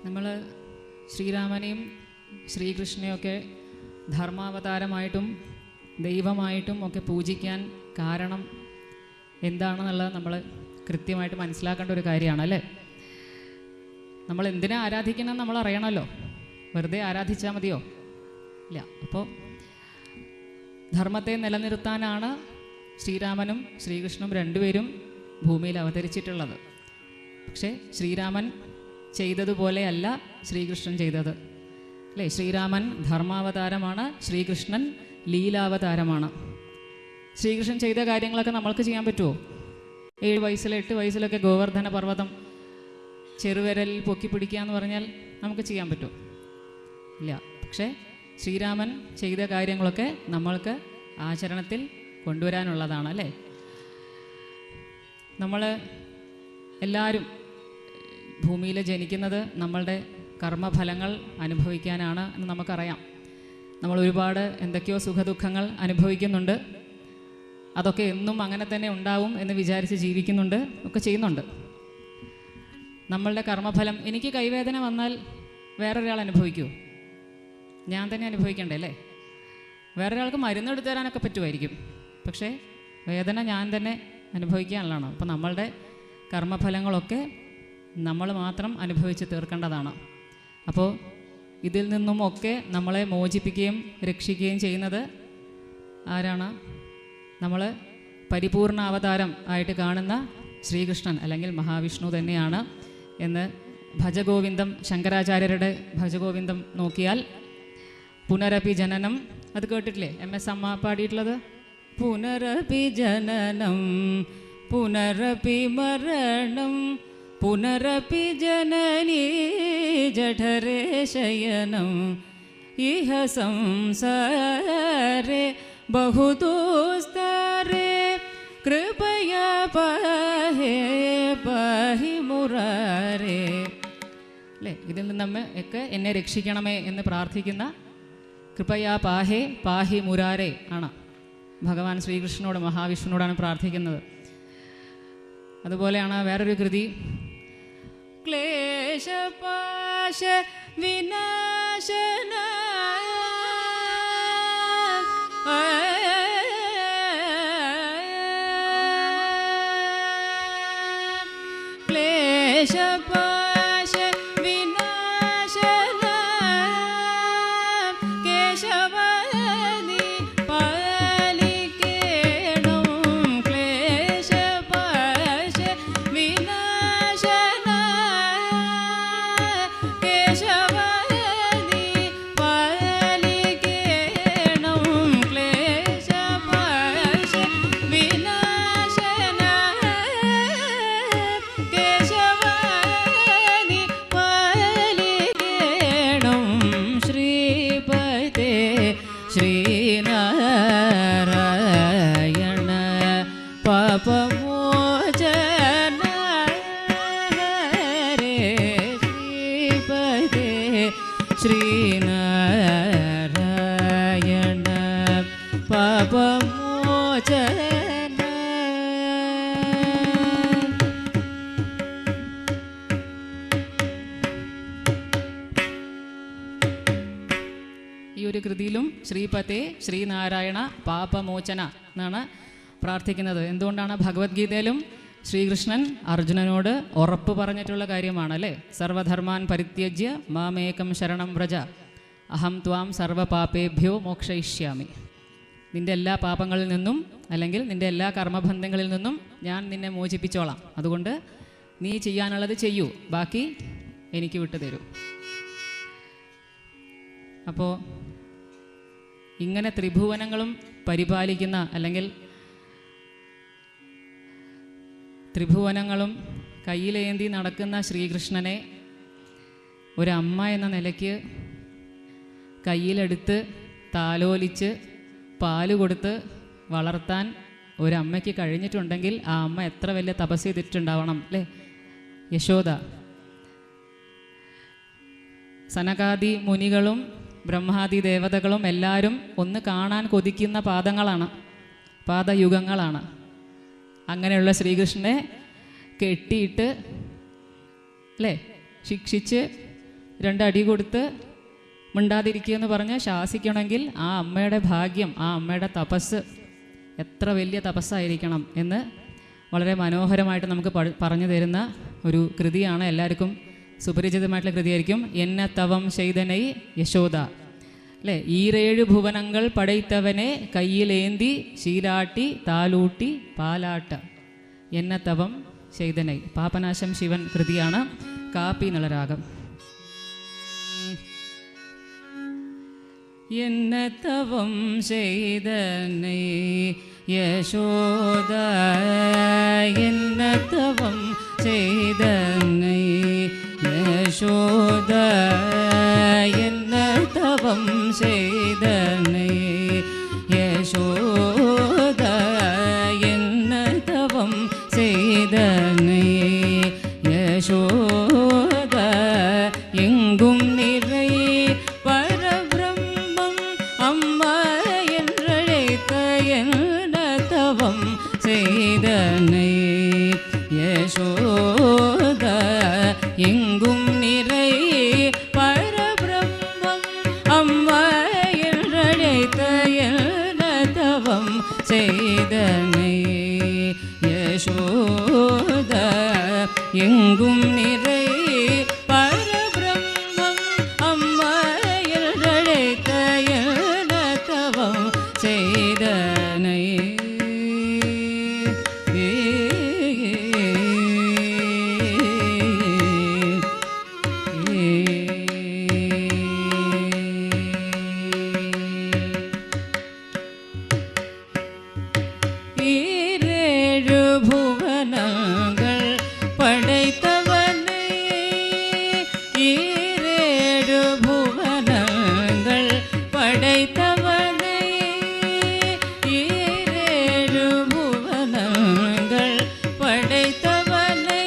നമ്മൾ ശ്രീരാമനെയും ശ്രീകൃഷ്ണനെയൊക്കെ ധർമാവതാരമായിട്ടും ദൈവമായിട്ടും ഒക്കെ പൂജിക്കാൻ കാരണം എന്താണെന്നുള്ളത് നമ്മൾ കൃത്യമായിട്ട് മനസ്സിലാക്കേണ്ട ഒരു കാര്യമാണ്, അല്ലേ? നമ്മൾ എന്തിനാ ആരാധിക്കണം നമ്മൾ അറിയണമല്ലോ. വെറുതെ ആരാധിച്ചാൽ മതിയോ? ഇല്ല. അപ്പോൾ ധർമ്മത്തെ നിലനിർത്താനാണ് ശ്രീരാമനും ശ്രീകൃഷ്ണനും രണ്ടുപേരും ഭൂമിയിൽ അവതരിച്ചിട്ടുള്ളത്. പക്ഷേ ശ്രീരാമൻ ചെയ്തതുപോലെയല്ല ശ്രീകൃഷ്ണൻ ചെയ്തത്, അല്ലേ? ശ്രീരാമൻ ധർമാവതാരമാണ്, ശ്രീകൃഷ്ണൻ ലീലാവതാരമാണ്. ശ്രീകൃഷ്ണൻ ചെയ്ത കാര്യങ്ങളൊക്കെ നമ്മൾക്ക് ചെയ്യാൻ പറ്റുമോ? 7 വയസ്സിൽ 8 വയസ്സിലൊക്കെ ഗോവർദ്ധന പർവ്വതം ചെറുവിരൽ പൊക്കി പിടിക്കുക എന്ന് പറഞ്ഞാൽ നമുക്ക് ചെയ്യാൻ പറ്റുമോ? ഇല്ല. പക്ഷേ ശ്രീരാമൻ ചെയ്ത കാര്യങ്ങളൊക്കെ നമ്മൾക്ക് ആചരണത്തിൽ കൊണ്ടുവരാനുള്ളതാണ്, അല്ലേ? നമ്മൾ എല്ലാവരും ഭൂമിയിൽ ജനിക്കുന്നത് നമ്മളുടെ കർമ്മഫലങ്ങൾ അനുഭവിക്കാനാണ് എന്ന് നമുക്കറിയാം. നമ്മൾ ഒരുപാട് എന്തൊക്കെയോ സുഖദുഃഖങ്ങൾ അനുഭവിക്കുന്നുണ്ട്. അതൊക്കെ എന്നും അങ്ങനെ തന്നെ ഉണ്ടാവും എന്ന് വിചാരിച്ച് ജീവിക്കുന്നുണ്ട്, ഒക്കെ ചെയ്യുന്നുണ്ട്. നമ്മളുടെ കർമ്മഫലം, എനിക്ക് കൈവേദന വന്നാൽ വേറൊരാൾ അനുഭവിക്കുമോ? ഞാൻ തന്നെ അനുഭവിക്കണ്ടേ, അല്ലേ? വേറൊരാൾക്ക് മരുന്നെടുത്ത് തരാനൊക്കെ പറ്റുമായിരിക്കും, പക്ഷേ വേദന ഞാൻ തന്നെ അനുഭവിക്കാനുള്ളതാണ്. അപ്പോൾ നമ്മളുടെ കർമ്മഫലങ്ങളൊക്കെ നമ്മൾ മാത്രം അനുഭവിച്ച് തീർക്കേണ്ടതാണ്. അപ്പോൾ ഇതിൽ നിന്നുമൊക്കെ നമ്മളെ മോചിപ്പിക്കുകയും രക്ഷിക്കുകയും ചെയ്യുന്നത് ആരാണ്? നമ്മൾ പരിപൂർണ അവതാരം ആയിട്ട് കാണുന്ന ശ്രീകൃഷ്ണൻ അല്ലെങ്കിൽ മഹാവിഷ്ണു തന്നെയാണ് എന്ന് ഭജഗോവിന്ദം, ശങ്കരാചാര്യരുടെ ഭജഗോവിന്ദം നോക്കിയാൽ പുനരപി ജനനം, അത് കേട്ടിട്ടില്ലേ? MS അമ്മ പാടിയിട്ടുള്ളത്? പുനരപി ജനനം പുനരപി മരണം പുനരപി ജനനീ ജഠരേ ശയനം ഇഹ സംസാരേ ബഹുദുസ്തരേ കൃപയാ പാഹി പാഹി മുരാരേ. അല്ലേ? ഇതിൽ നിന്ന് നമ്മ ഒക്കെ എന്നെ രക്ഷിക്കണമേ എന്ന് പ്രാർത്ഥിക്കുന്ന കൃപയാ പാഹേ പാഹി മുരാരേ ആണ് ഭഗവാൻ ശ്രീകൃഷ്ണനോട്, മഹാവിഷ്ണുവോടാണ് പ്രാർത്ഥിക്കുന്നത്. അതുപോലെയാണ് വേറൊരു കൃതി, ക്ലേശപാശ വിനാശന ക്ലേശപാശ വിനാശന കേശവനി പാലിക്കേണം ക്ലേശപാശ വിനാശന കേശവനി പാലിക്കേണം ക്ലേശപാശ വിനാശന കേശവനി പാലിക്കേണം ശ്രീപതേ ശ്രീനാരായണ പാപമോചന ഹരേ ശ്രീപതേ ശ്രീനാരായണ പാപമോചന. ഈ ഒരു കൃതിയിലും ശ്രീപതേ ശ്രീനാരായണ പാപമോചന എന്നാണ് പ്രാർത്ഥിക്കുന്നത്. എന്തുകൊണ്ടാണ്? ഭഗവത്ഗീതയിലും ശ്രീകൃഷ്ണൻ അർജുനനോട് ഉറപ്പ് പറഞ്ഞിട്ടുള്ള കാര്യമാണ്, അല്ലേ? സർവധർമാൻ പരിത്യജ്യ മാമേകം ശരണം വ്രജ അഹം ത്വാം സർവപാപേഭ്യോ മോക്ഷയിഷ്യാമി. നിൻ്റെ എല്ലാ പാപങ്ങളിൽ നിന്നും അല്ലെങ്കിൽ നിൻ്റെ എല്ലാ കർമ്മബന്ധങ്ങളിൽ നിന്നും ഞാൻ നിന്നെ മോചിപ്പിച്ചോളാം. അതുകൊണ്ട് നീ ചെയ്യാനുള്ളത് ചെയ്യൂ, ബാക്കി എനിക്ക് വിട്ടു തരൂ. അപ്പോൾ ഇങ്ങനെ ത്രിഭുവനങ്ങളും പരിപാലിക്കുന്ന അല്ലെങ്കിൽ ത്രിഭുവനങ്ങളും കയ്യിലേന്തി നടക്കുന്ന ശ്രീകൃഷ്ണനെ ഒരമ്മ എന്ന നിലയ്ക്ക് കയ്യിലെടുത്ത് താലോലിച്ച് പാല് കൊടുത്ത് വളർത്താൻ ഒരമ്മയ്ക്ക് കഴിഞ്ഞിട്ടുണ്ടെങ്കിൽ ആ അമ്മ എത്ര വലിയ തപസ് ചെയ്തിട്ടുണ്ടാവണം, അല്ലേ? യശോദ. സനകാദി മുനികളും ബ്രഹ്മാദി ദേവതകളും എല്ലാവരും ഒന്ന് കാണാൻ കൊതിക്കുന്ന പാദയുഗങ്ങളാണ്. അങ്ങനെയുള്ള ശ്രീകൃഷ്ണനെ കെട്ടിയിട്ട്, അല്ലേ, ശിക്ഷിച്ച് 2 അടി കൊടുത്ത് മിണ്ടാതിരിക്കുക എന്ന് പറഞ്ഞ് ശാസിക്കണമെങ്കിൽ ആ അമ്മയുടെ ഭാഗ്യം, ആ അമ്മയുടെ തപസ് എത്ര വലിയ തപസ്സായിരിക്കണം എന്ന് വളരെ മനോഹരമായിട്ട് നമുക്ക് പറഞ്ഞു തരുന്ന ഒരു കൃതിയാണ്. എല്ലാവർക്കും സുപരിചിതമായിട്ടുള്ള കൃതിയായിരിക്കും. എന്ന തവം ചെയ്തനൈ യശോദ അല്ലേ. 7 ഭുവനങ്ങൾ പടൈത്തവനെ കയ്യിലേന്തി ശീലാട്ടി താലൂട്ടി പാലാട്ട. എന്ന തവം ചെയ്തനൈ പാപനാശം ശിവൻ കൃതിയാണ്. കാപ്പി എന്നുള്ള രാഗം. എന്ന തവം ചെയ്തനൈ യശോദ, എന്ന തവം ചെയ്തനൈ യശോദ, എന്ന തവം ചെയ്തനൈ യശോദ, എന്ന തവം ചെയ്തനൈ യശോദ, എങ്കും നിറൈ பரபிரம்மம் அம்மா என்றழைத்த என்ன தவம் செய்தனை யசோத, எங்கும் நிறை பரபிரம்மம் அம்மா என்றழைத்த என்ன தவம் செய்தனை யசோத, எங்கும் நிறை பரபிரம்மம் அம்மா என்றழைத்த என்ன தவம் செய்தனை. ஈரேழு புவனங்கள் படைத்தவனே, ஈரேழு புவனங்கள் படைத்தவனே, ஈரேழு புவனங்கள் படைத்தவனே,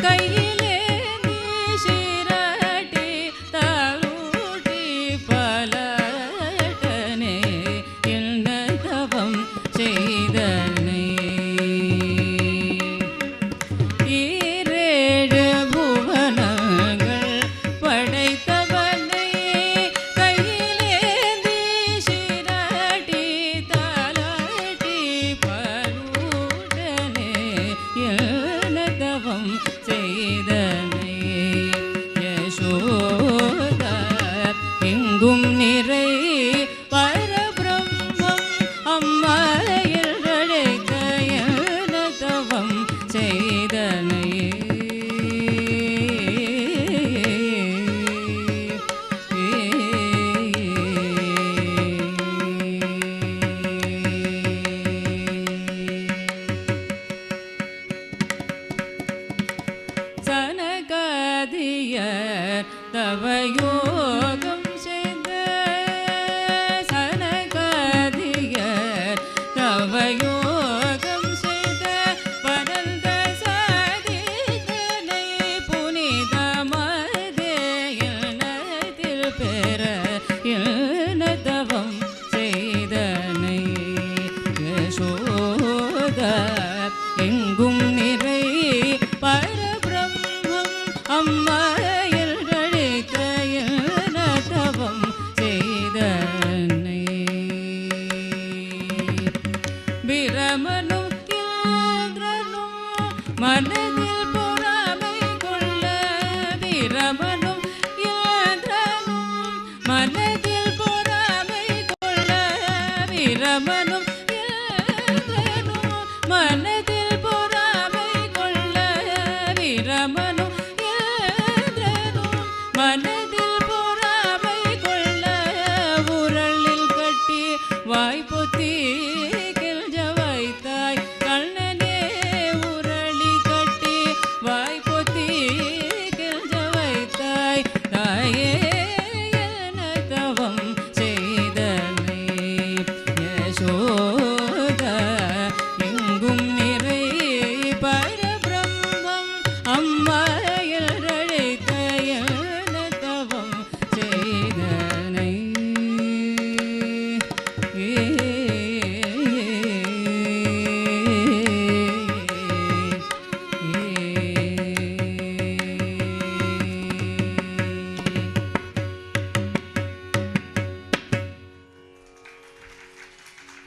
கையிலே நீ சீராட்டி தாளூட்டி பலட்டனே என்ன தவம் செய்தனை. ஈரேழு புவனங்கள் படைத்தவனை கையிலேந்தி சீராட்டி தாலாட்டி பருடனே என்ன தவம் செய்தனை யசோத, எங்கும் நிறை பரபிரம்மம் அம்மா என்றழைத்த என்ன தவம் செய்தனை. சனகாதியர் தவயோகியர்